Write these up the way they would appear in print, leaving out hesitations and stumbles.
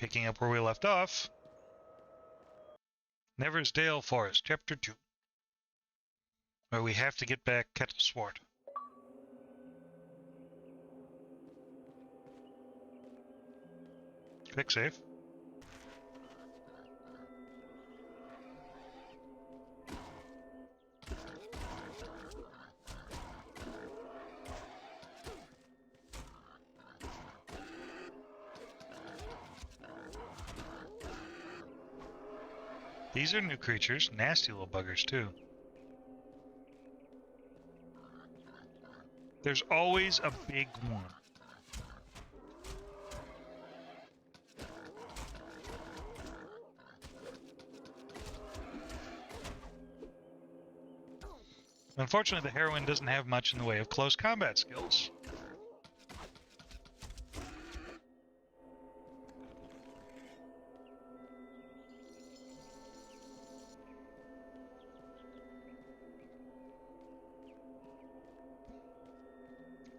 picking up where we left off. Neversdale Forest, Chapter 2. Where we have to get back Kettle Swart. Quick save. These are new creatures, nasty little buggers too. There's always a big one. Unfortunately, the heroine doesn't have much in the way of close combat skills.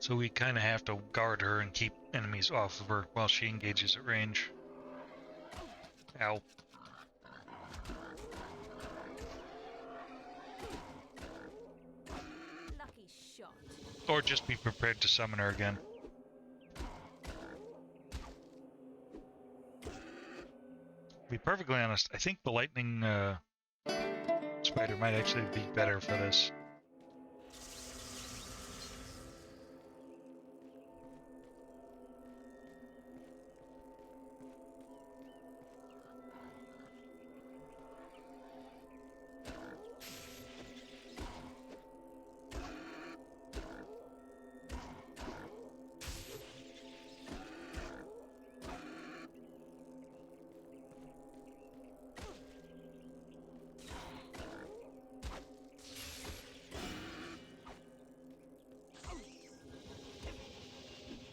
So we kind of have to guard her and keep enemies off of her while she engages at range. Ow. Lucky shot. Or just be prepared to summon her again. To be perfectly honest, I think the lightning spider might actually be better for this.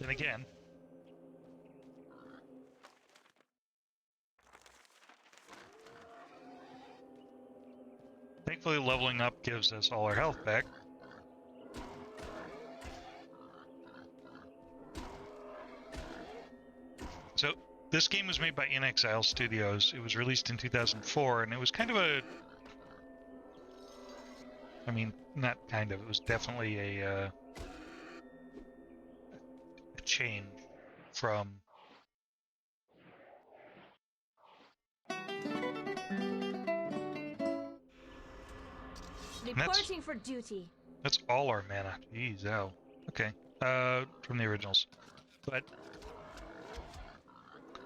Then again, thankfully leveling up gives us all our health back. So this game was made by In Exile Studios. It was released in 2004, and it was kind of a... I mean, not kind of. It was definitely a change from... Reporting for duty. That's all our mana. Jeez, ow. Okay. From the originals. But...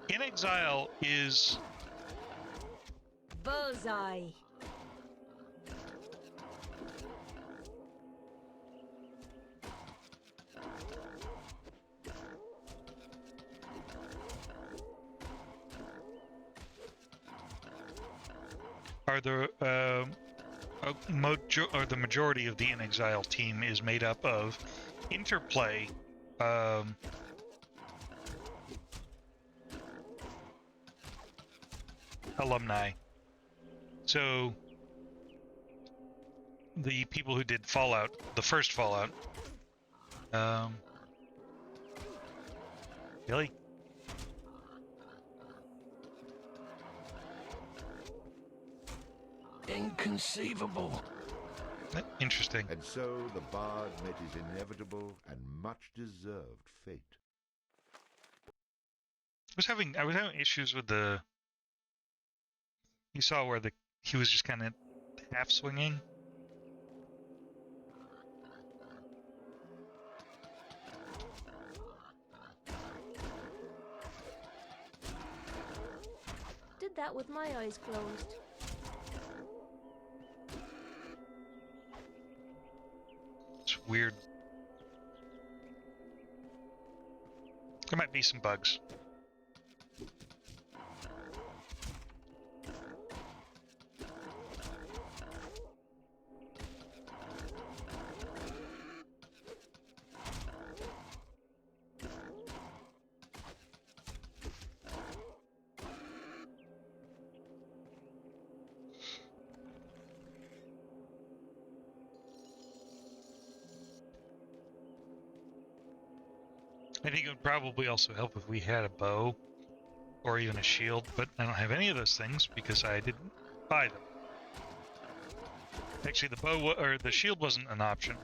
In Exile is... Bullseye. Are the the majority of the In Exile team is made up of Interplay, alumni. So the people who did Fallout, the first Fallout, Billy? Inconceivable. Interesting. And so the bard met his inevitable and much deserved fate. I was having issues with the... You saw where he was just kind of half swinging. Did that with my eyes closed. It's weird. There might be some bugs. I think it would probably also help if we had a bow. or even a shield, but I don't have any of those things because I didn't buy them. Actually, the bow or the shield wasn't an option.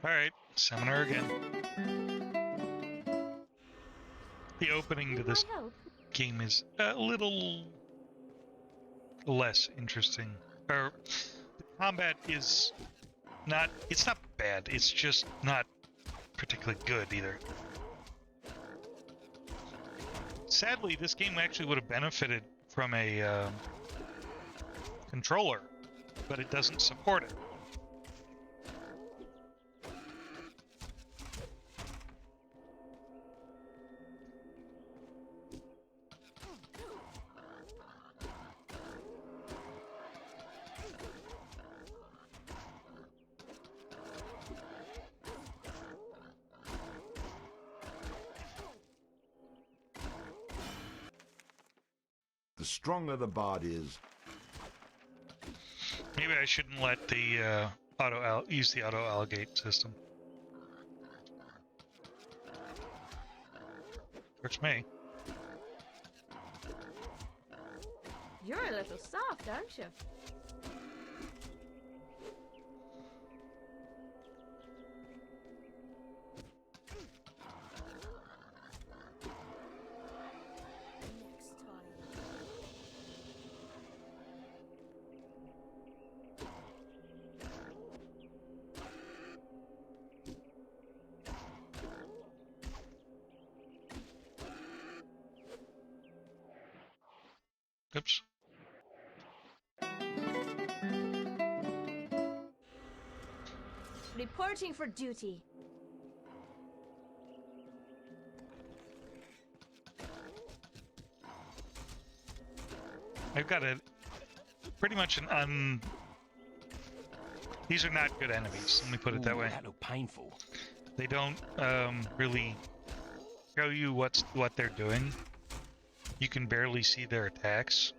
Alright, summon her again. The opening to this I help? game is a little less interesting. Or, the combat is not, it's not bad, it's just not particularly good either. Sadly, this game actually would have benefited from a controller, but it doesn't support it. The stronger the bard is, Maybe I shouldn't let the use the auto allocate system. Hurts me. You're a little soft, aren't you? Next time. Oops. Reporting for duty. I've got a pretty much an These are not good enemies. Let me put it that way. That looked painful. They don't really show you what they're doing. You can barely see their attacks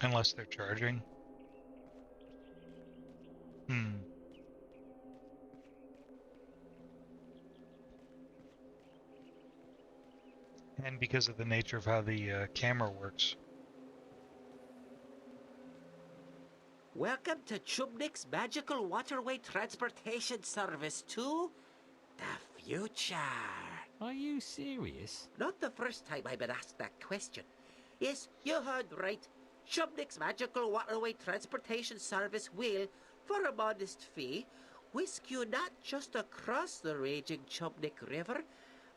unless they're charging. And because of the nature of how the camera works. Welcome to Chubnik's Magical Waterway Transportation Service to the future. Are you serious? Not the first time I've been asked that question. Yes, you heard right. Chubnik's Magical Waterway Transportation Service will, for a modest fee, whisk you not just across the raging Chubnik River,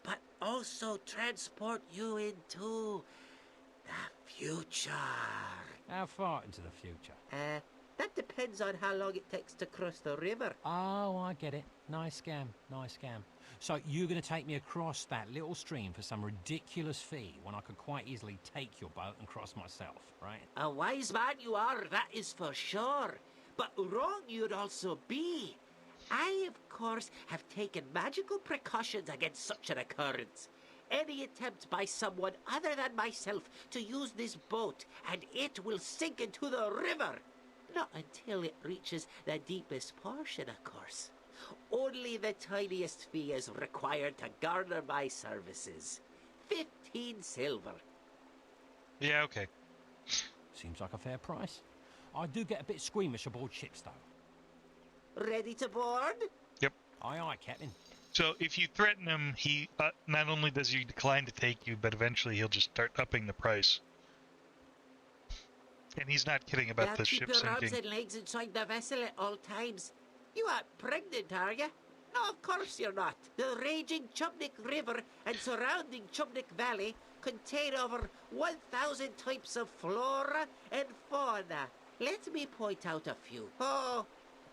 but also transport you into the future. How far into the future? That depends on how long it takes to cross the river. Oh, I get it. Nice scam, nice scam. So you're going to take me across that little stream for some ridiculous fee when I could quite easily take your boat and cross myself, right? A wise man you are, that is for sure. But wrong you'd also be. I, of course, have taken magical precautions against such an occurrence. Any attempt by someone other than myself to use this boat, and it will sink into the river. Not until it reaches the deepest portion, of course. Only the tiniest fee is required to garner my services. 15 silver. Yeah, okay. Seems like a fair price. I do get a bit squeamish aboard ships, though. Ready to board? Yep. Aye, aye, Captain. So if you threaten him, he not only does he decline to take you, but eventually he'll just start upping the price. And he's not kidding about the ship Keep your arms sinking. and legs inside the vessel at all times. You aren't pregnant, are you? No, of course you're not. The raging Chubnik River and surrounding Chubnik Valley contain over 1,000 types of flora and fauna. Let me point out a few. Oh,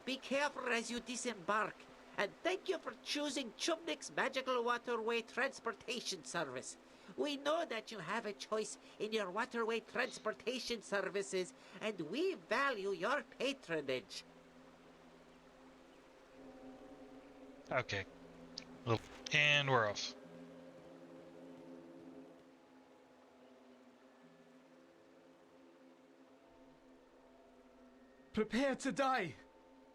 be careful as you disembark. And thank you for choosing Chubnik's Magical Waterway Transportation Service. We know that you have a choice in your waterway transportation services, and we value your patronage. Okay. Well, and we're off. Prepare to die.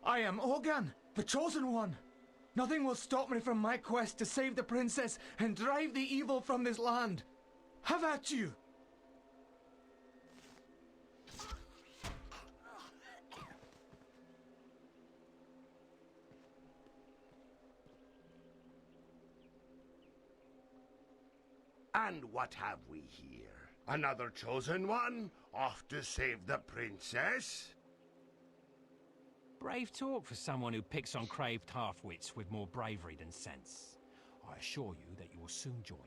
I am Organ, the Chosen One. Nothing will stop me from my quest to save the princess and drive the evil from this land. Have at you! And what have we here? Another chosen one? Off to save the princess? Brave talk for someone who picks on craved half-wits with more bravery than sense. I assure you that you will soon join him.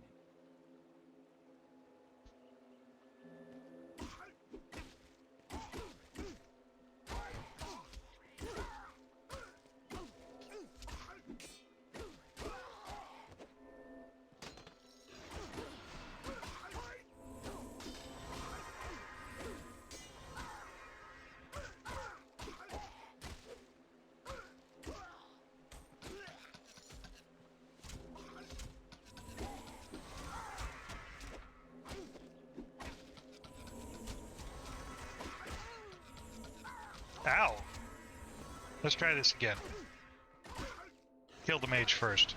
Ow! Let's try this again. Kill the mage first.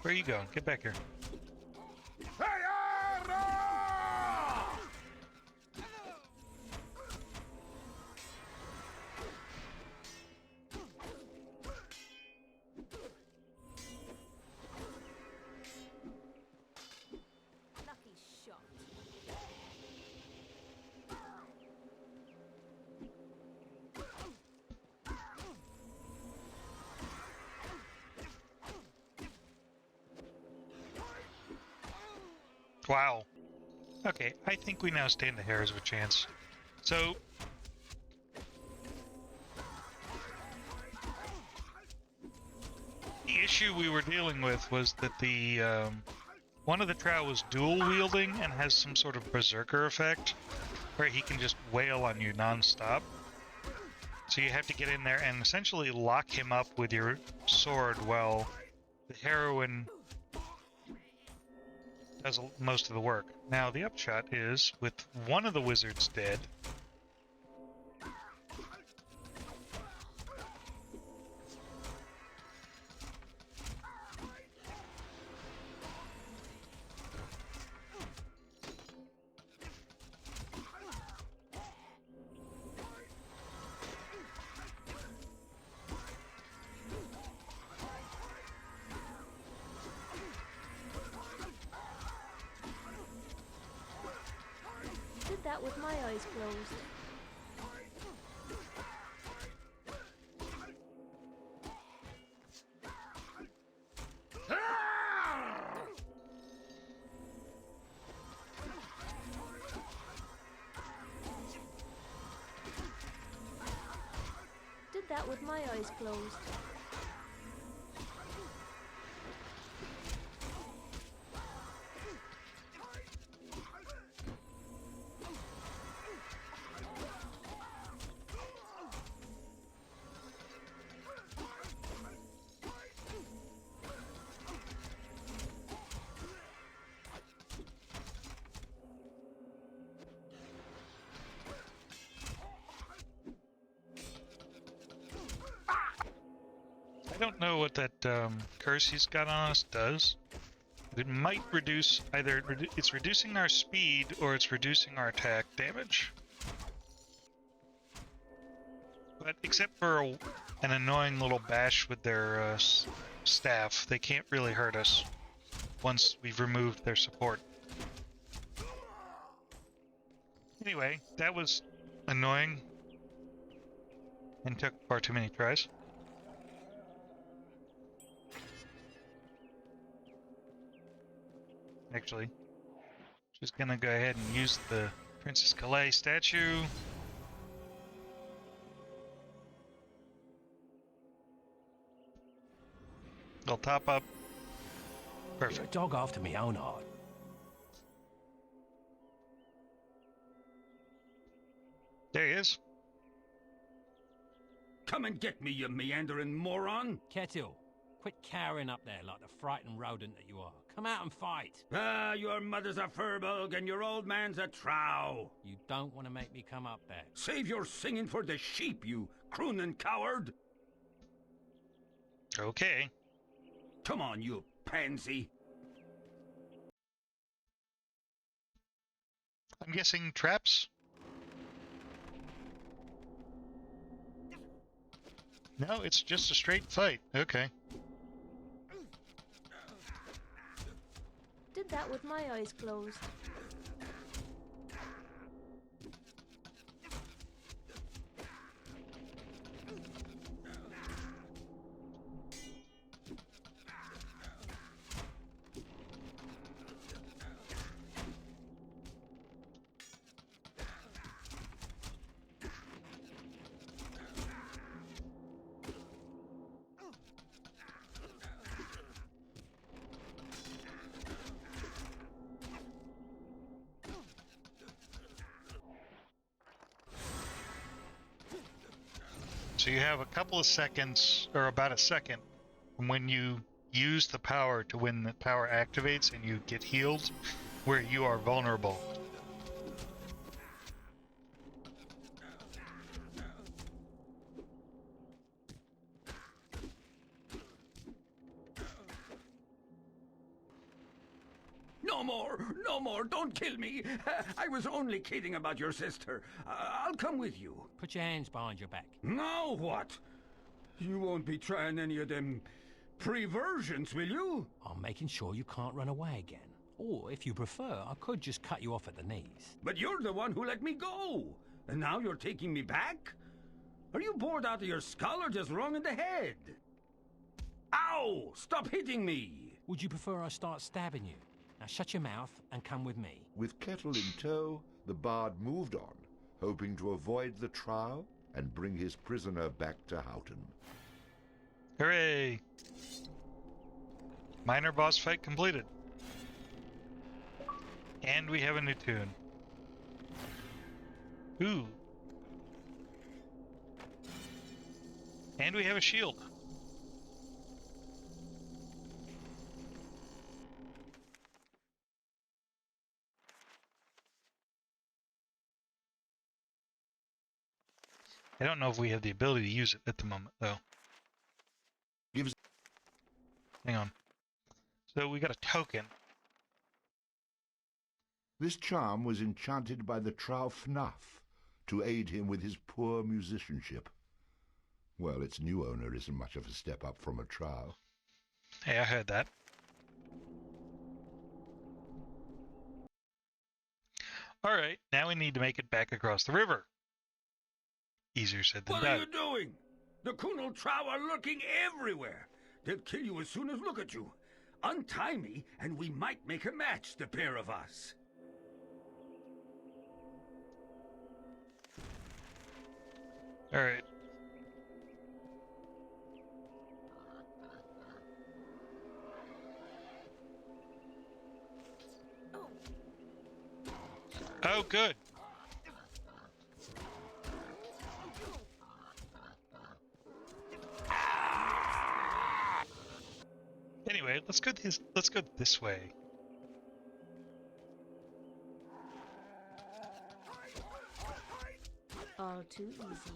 Where are you going? Get back here. Lucky shot. Wow. Okay, I think we now stand the hairs of a chance. So... the issue we were dealing with was that the, one of the trow was dual-wielding and has some sort of berserker effect, where he can just wail on you non-stop. So you have to get in there and essentially lock him up with your sword while the heroine does most of the work. Now, the upshot is, with one of the wizards dead, Did that with my eyes closed. Did that with my eyes closed. I don't know what that curse he's got on us does. But it might reduce either it's reducing our speed or it's reducing our attack damage. But except for an annoying little bash with their staff, they can't really hurt us once we've removed their support. Anyway, that was annoying and took far too many tries. Actually, just gonna go ahead and use the Princess Calais statue. They'll top up. You're a Perfect. dog after me own heart. There he is. Come and get me, you meandering moron! Kettle, Quit cowering up there like the frightened rodent that you are. Come out and fight. Ah, your mother's a furbog and your old man's a trow. You don't want to make me come up there. Save your singing for the sheep, you crooning coward. Okay. Come on, you pansy. I'm guessing traps? No, it's just a straight fight. Okay. Did that with my eyes closed. So you have a couple of seconds, or about a second, from when you use the power to when the power activates and you get healed, where you are vulnerable. No more, don't kill me. I was only kidding about your sister. I'll come with you. Put your hands behind your back. Now what? You won't be trying any of them preversions, will you? I'm making sure you can't run away again. Or, if you prefer, I could just cut you off at the knees. But you're the one who let me go. And now you're taking me back? Are you bored out of your skull or just wrong in the head? Ow! Stop hitting me! Would you prefer I start stabbing you? Now shut your mouth and come with me. With Kettle in tow, the bard moved on, hoping to avoid the trial and bring his prisoner back to Houton. Hooray! Minor boss fight completed. And we have a new tune. Ooh. And we have a shield. I don't know if we have the ability to use it at the moment, though. Gives Hang on. So we got a token. This charm was enchanted by the Trow Fnuff to aid him with his poor musicianship. Well, its new owner isn't much of a step up from a Trow. Hey, I heard that. Alright, now we need to make it back across the river. Easier said than What are done. you doing? The Kunal Trow are lurking everywhere. They'll kill you as soon as look at you. Untie me, and we might make a match, the pair of us. Alright. Oh, good. Anyway, let's go this way. All too easy.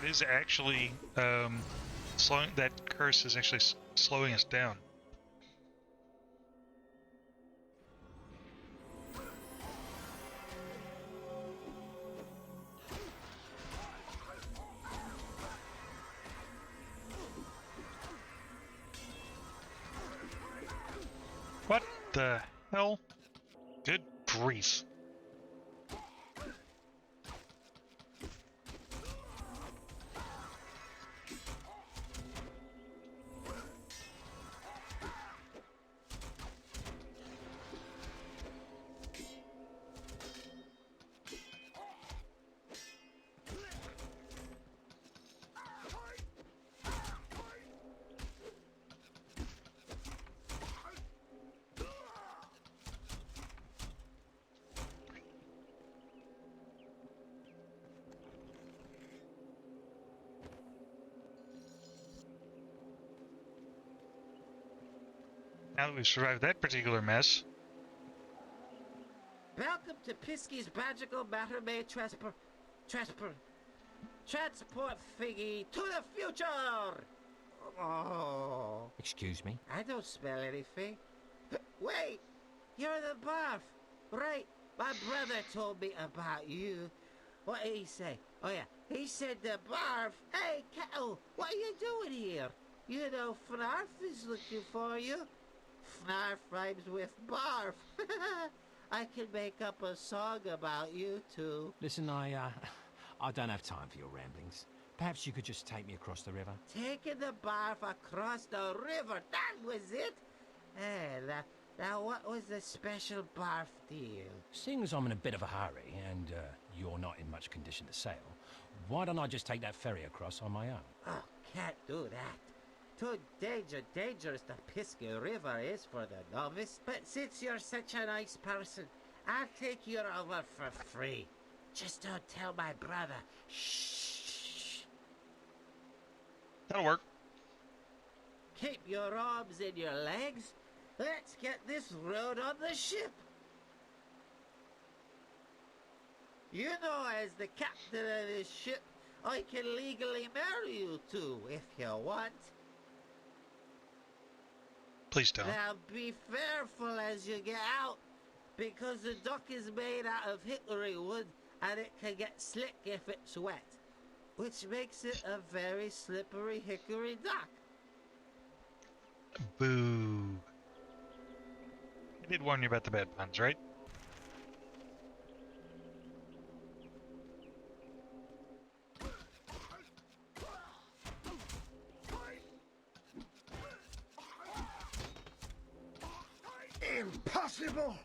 is actually slowing. That curse is actually slowing us down. What the hell? Good grief. Now that we've survived that particular mess. Welcome to Pisky's magical matter may transport thingy to the future! Oh. Excuse me? I don't smell anything. Wait! You're the barf! Right, my brother told me about you. What did he say? Oh yeah, he said the barf. Hey, Kettle, what are you doing here? You know Fnarf is looking for you. Fnarf rhymes with barf. I can make up a song about you two. Listen, I don't have time for your ramblings. Perhaps you could just take me across the river? Taking the barf across the river, that was it? Hey, now what was the special barf deal? Seeing as I'm in a bit of a hurry, and you're not in much condition to sail, why don't I just take that ferry across on my own? Oh, can't do that. Too dangerous the Pisky River is for the novice. But since you're such a nice person, I'll take you over for free. Just don't tell my brother. Shh. That'll work. Keep your arms in your legs. Let's get this road on the ship. You know, as the captain of this ship, I can legally marry you two if you want. Please don't. Now be careful as you get out, because the dock is made out of hickory wood and it can get slick if it's wet, which makes it a very slippery hickory dock. Boo. I did warn you about the bad puns, right? Impossible!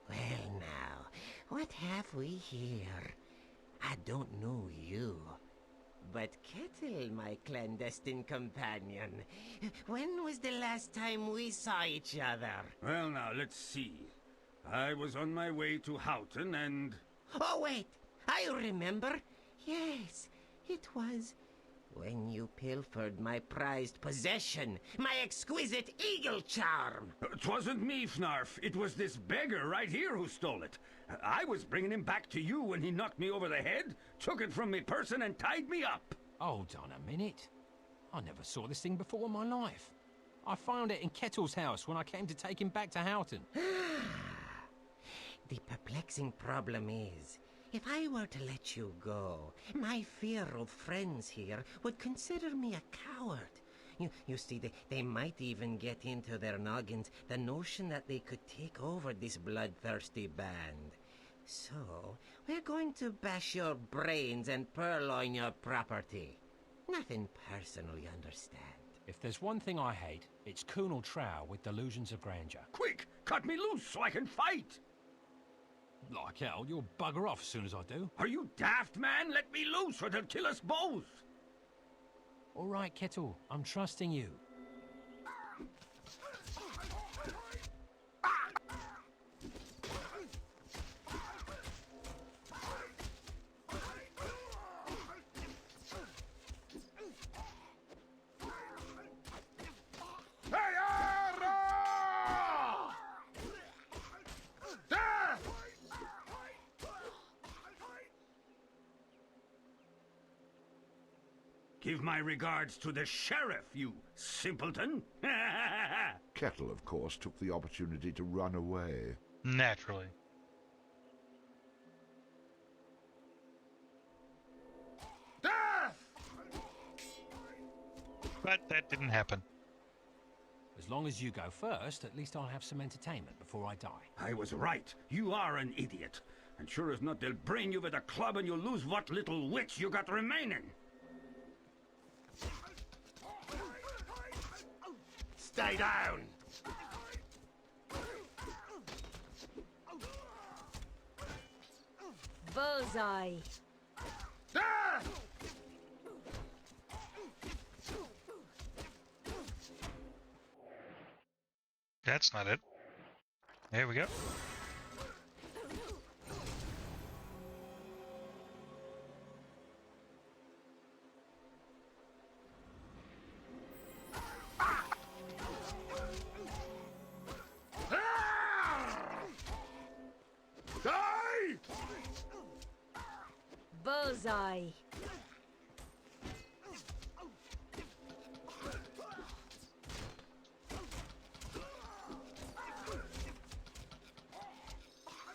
Well now, what have we here? I don't know you. But Kettle, my clandestine companion, when was the last time we saw each other? Well, now, let's see. I was on my way to Houton and... Oh, wait! I remember! Yes, it was when you pilfered my prized possession, my exquisite eagle charm! 'Twasn't me, Fnarf. It was this beggar right here who stole it. I was bringing him back to you when he knocked me over the head, took it from me person and tied me up. Hold on a minute. I never saw this thing before in my life. I found it in Kettle's house when I came to take him back to Houton. The perplexing problem is, if I were to let you go, my feared friends here would consider me a coward. You see, they might even get into their noggins the notion that they could take over this bloodthirsty band. So, we're going to bash your brains and purloin your property. Nothing personal, you understand. If there's one thing I hate, it's Colonel Trow with delusions of grandeur. Quick, cut me loose so I can fight. Like hell, you'll bugger off as soon as I do. Are you daft, man? Let me loose or they'll kill us both. All right, Kettle, I'm trusting you. Give my regards to the sheriff, you simpleton. Kettle, of course, took the opportunity to run away. Naturally. Death! But that didn't happen. As long as you go first, at least I'll have some entertainment before I die. I was right. You are an idiot. And sure as not, they'll brain you with a club and you'll lose what little wits you got remaining. Stay down! Bullseye. Death! That's not it. There we go. Die! Bullseye.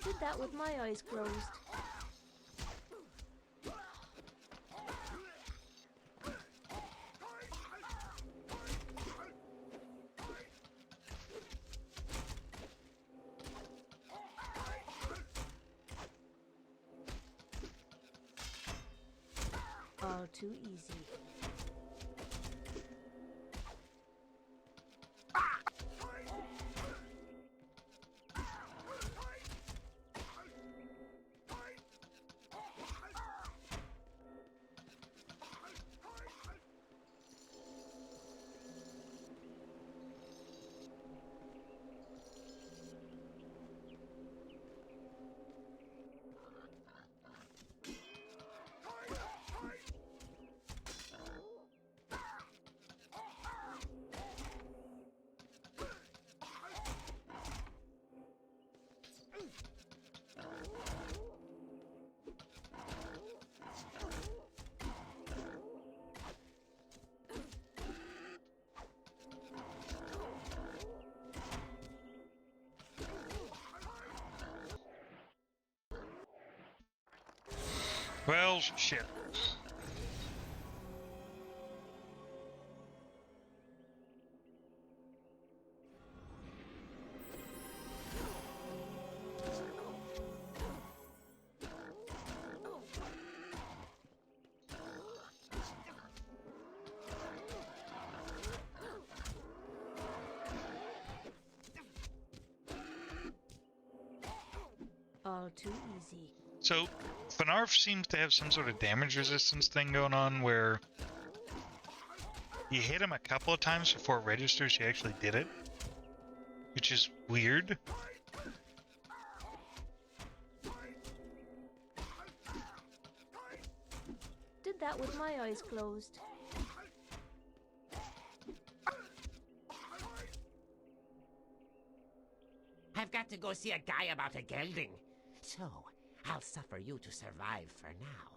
Did that with my eyes closed. All too easy. Well, shit. All too easy. So, Fnarf seems to have some sort of damage resistance thing going on where you hit him a couple of times before it registers you actually did it, which is weird. Did that with my eyes closed. I've got to go see a guy about a gelding. So, I'll suffer you to survive for now.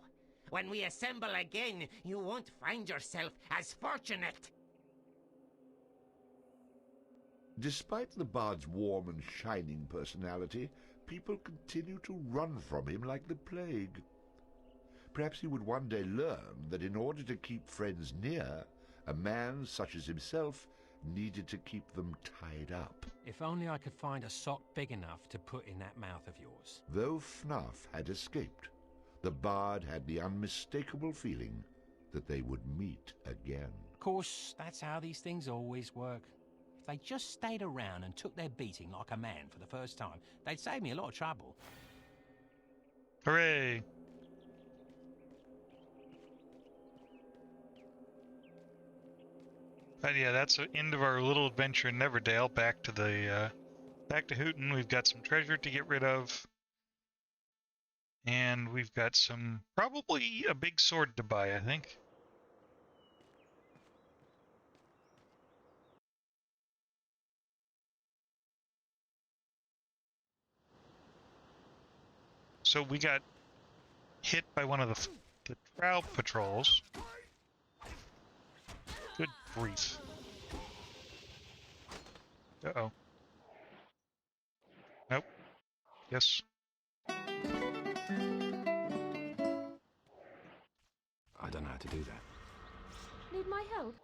When we assemble again, you won't find yourself as fortunate. Despite the bard's warm and shining personality, people continue to run from him like the plague. Perhaps he would one day learn that in order to keep friends near, a man such as himself needed to keep them tied up. If only I could find a sock big enough to put in that mouth of yours. Though Fnarf had escaped, the bard had the unmistakable feeling that they would meet again. Of course, that's how these things always work. If they just stayed around and took their beating like a man for the first time, they'd save me a lot of trouble. Hooray! But yeah, that's the end of our little adventure in Neverdale. Back to Houton. We've got some treasure to get rid of, and we've got probably a big sword to buy, I think. So we got hit by one of the trout patrols. wreath. Uh-oh. Nope. Yes. I don't know how to do that. Need my help?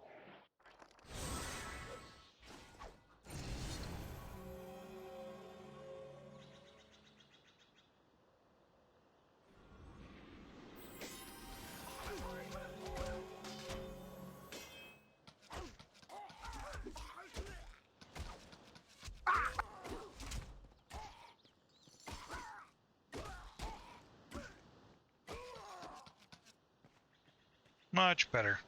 Much better.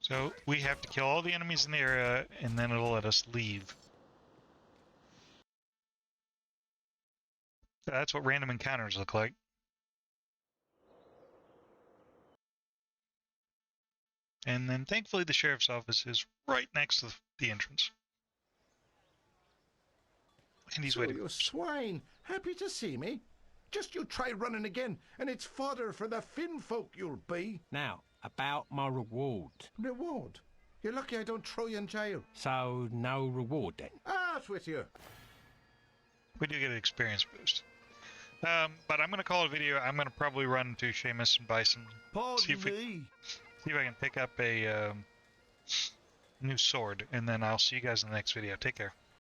So we have to kill all the enemies in the area, and then it'll let us leave. That's what random encounters look like. And then thankfully the sheriff's office is right next to the entrance. And he's So waiting. you swine, happy to see me? Just you try running again, and it's fodder for the Finn folk you'll be. Now, about my reward. Reward? You're lucky I don't throw you in jail. So, no reward then? Out with you. We do get an experience boost. But I'm going to call it a video. I'm going to probably run to Seamus and Bison. See if I can pick up a new sword, and then I'll see you guys in the next video. Take care.